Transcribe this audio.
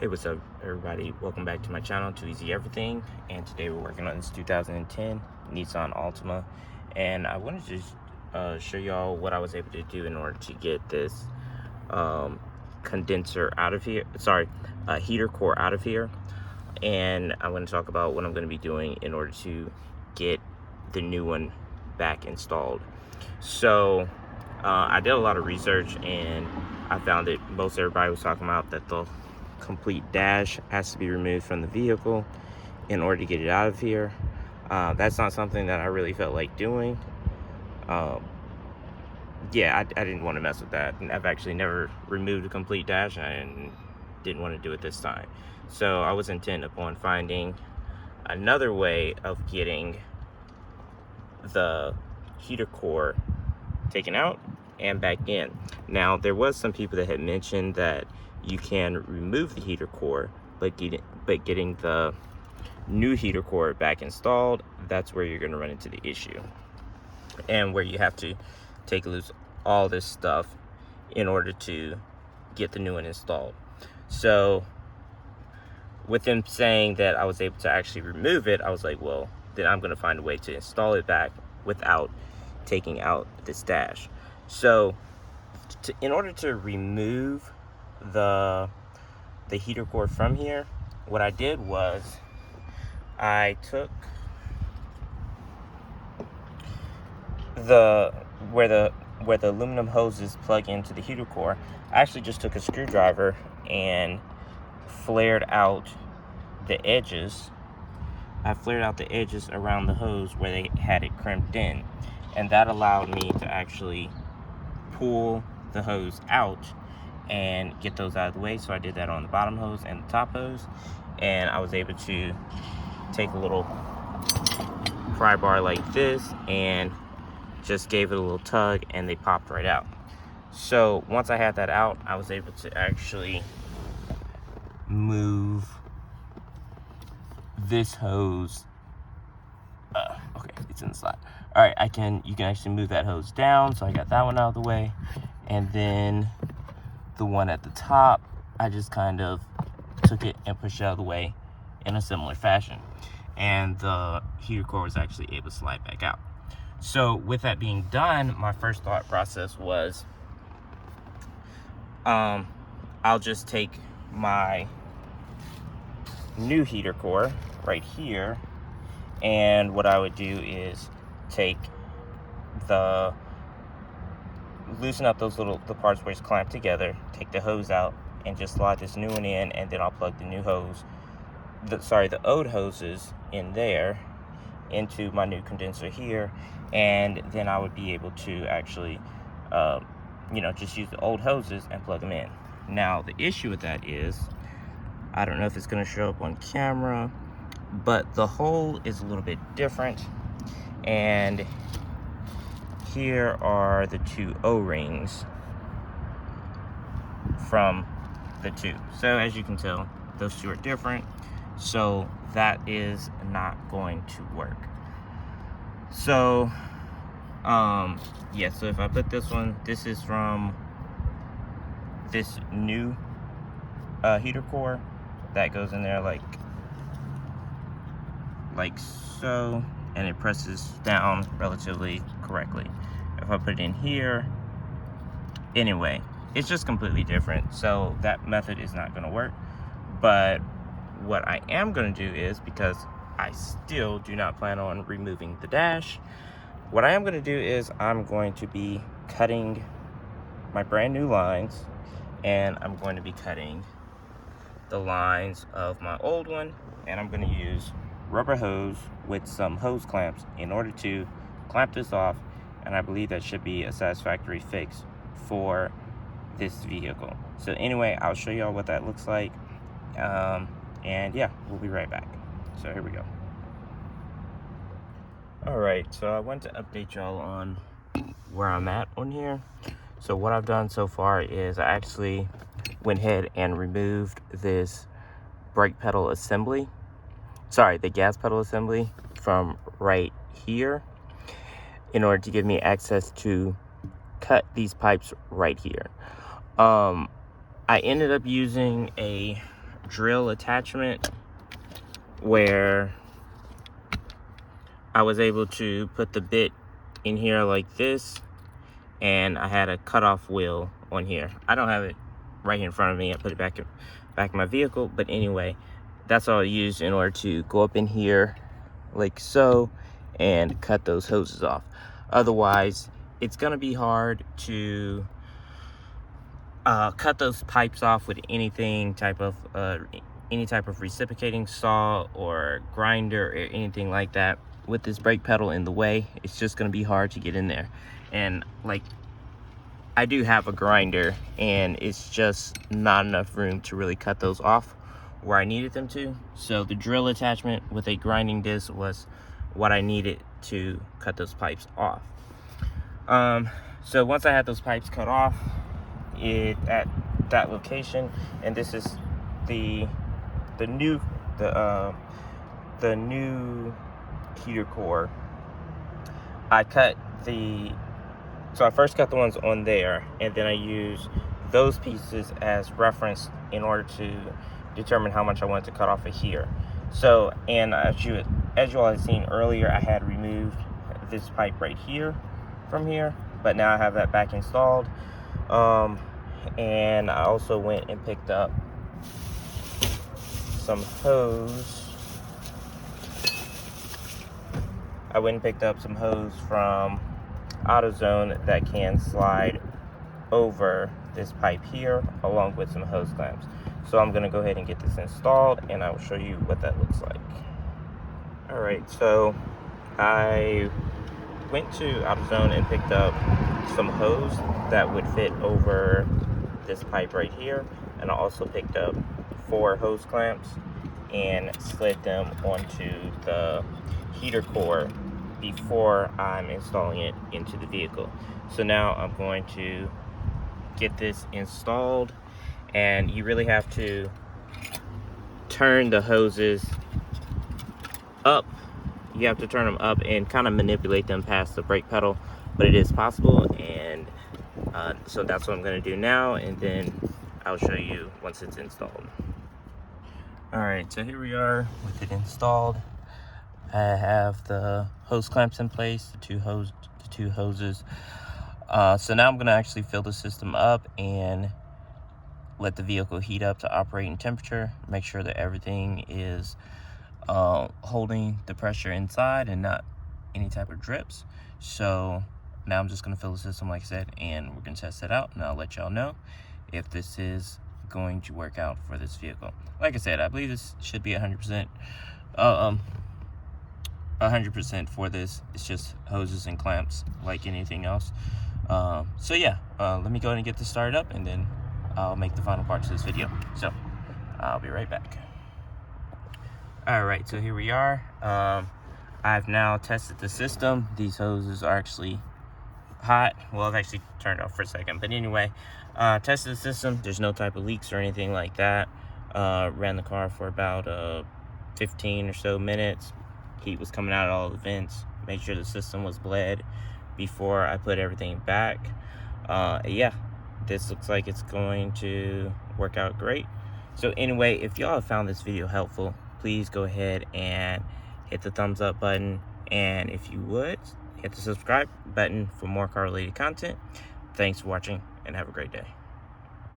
Hey, what's up, everybody? Welcome back to my channel, Too Easy Everything. And today we're working on this 2010 Nissan Altima. And I wanted to just show y'all what I was able to do in order to get this condenser out of here. Heater core out of here. And I want to talk about what I'm going to be doing in order to get the new one back installed. So I did a lot of research, and I found that most everybody was talking about that the complete dash has to be removed from the vehicle in order to get it out of here. That's not something that I really felt like doing. Yeah, I didn't want to mess with that, and I've actually never removed a complete dash, and I didn't want to do it this time. So I was intent upon finding another way of getting the heater core taken out and back in. Now, there was some people that had mentioned that you can remove the heater core, but getting the new heater core back installed, that's where you're going to run into the issue, and where you have to take loose all this stuff in order to get the new one installed. So with them saying that I was able to actually remove it, I was like, well, then I'm going to find a way to install it back without taking out this dash. So in order to remove the heater core from here, what I did was I took where the aluminum hoses plug into the heater core. I actually just took a screwdriver and flared out the edges. I flared out the edges around the hose where they had it crimped in, and that allowed me to actually pull the hose out and get those out of the way. So I did that on the bottom hose and the top hose, and I was able to take a little pry bar like this and just gave it a little tug, and they popped right out. So once I had that out, I was able to actually move this hose. Okay, it's in the slot. All right, you can actually move that hose down. So I got that one out of the way, and then the one at the top, I just kind of took it and pushed it out of the way in a similar fashion, and the heater core was actually able to slide back out. So with that being done, my first thought process was, I'll just take my new heater core right here, and what I would do is loosen up the parts where it's clamped together, take the hose out, and just slide this new one in, and then I'll plug the new hose, the old hoses in there into my new condenser here, and then I would be able to actually just use the old hoses and plug them in. Now, the issue with that is, I don't know if it's going to show up on camera, but the hole is a little bit different, and here are the two O-rings from the two. So as you can tell, those two are different, so that is not going to work. So yeah, so if I put this one, this is from this new heater core that goes in there like so, and it presses down relatively correctly. If I put it in here, anyway, it's just completely different, so that method is not going to work. But what I am going to do is, because I still do not plan on removing the dash, what I am going to do is I'm going to be cutting my brand new lines, and I'm going to be cutting the lines of my old one, and I'm going to use rubber hose with some hose clamps in order to clamp this off, and I believe that should be a satisfactory fix for this vehicle. So anyway, I'll show y'all what that looks like, and yeah, we'll be right back. So here we go. All right, so I want to update y'all on where I'm at on here. So what I've done so far is I actually went ahead and removed this brake pedal assembly, the gas pedal assembly from right here, in order to give me access to cut these pipes right here. I ended up using a drill attachment where I was able to put the bit in here like this, and I had a cutoff wheel on here. I don't have it right here in front of me. I put it back in my vehicle, but anyway, that's all I used in order to go up in here like so and cut those hoses off. Otherwise, it's gonna be hard to cut those pipes off with any type of reciprocating saw or grinder or anything like that. With this brake pedal in the way, it's just gonna be hard to get in there. And like, I do have a grinder, and it's just not enough room to really cut those off where I needed them to. So the drill attachment with a grinding disc was what I needed to cut those pipes off. So once I had those pipes cut off at that location, and this is the new heater core, I first cut the ones on there, and then I use those pieces as reference in order to determine how much I wanted to cut off of here. So, and as you all had seen earlier, I had removed this pipe right here from here, but now I have that back installed. And I also went and picked up some hose. I went and picked up some hose from AutoZone that can slide over this pipe here, along with some hose clamps. So I'm gonna go ahead and get this installed, and I will show you what that looks like. All right, so I went to AutoZone and picked up some hose that would fit over this pipe right here, and I also picked up 4 hose clamps and slid them onto the heater core before I'm installing it into the vehicle. So now I'm going to get this installed, and you really have to turn the hoses up. You have to turn them up and kind of manipulate them past the brake pedal, but it is possible. And so that's what I'm going to do now, and then I'll show you once it's installed. All right, so here we are with it installed. I have the hose clamps in place, the two hoses. So now I'm going to actually fill the system up and let the vehicle heat up to operating temperature. Make sure that everything is holding the pressure inside and not any type of drips. So now I'm just going to fill the system, like I said, and we're going to test it out, and I'll let y'all know if this is going to work out for this vehicle. Like I said, I believe this should be 100%. 100% for this. It's just hoses and clamps like anything else. So yeah, let me go ahead and get this started up, and then I'll make the final parts of this video. So I'll be right back. All right, so here we are. I've now tested the system. These hoses are actually hot. Well, I've actually turned off for a second, but anyway, tested the system. There's no type of leaks or anything like that. Ran the car for about 15 or so minutes. Heat was coming out of all the vents. Made sure the system was bled before I put everything back. Yeah, this looks like it's going to work out great. So anyway, if y'all have found this video helpful, please go ahead and hit the thumbs up button, and if you would, hit the subscribe button for more car related content. Thanks for watching, and have a great day.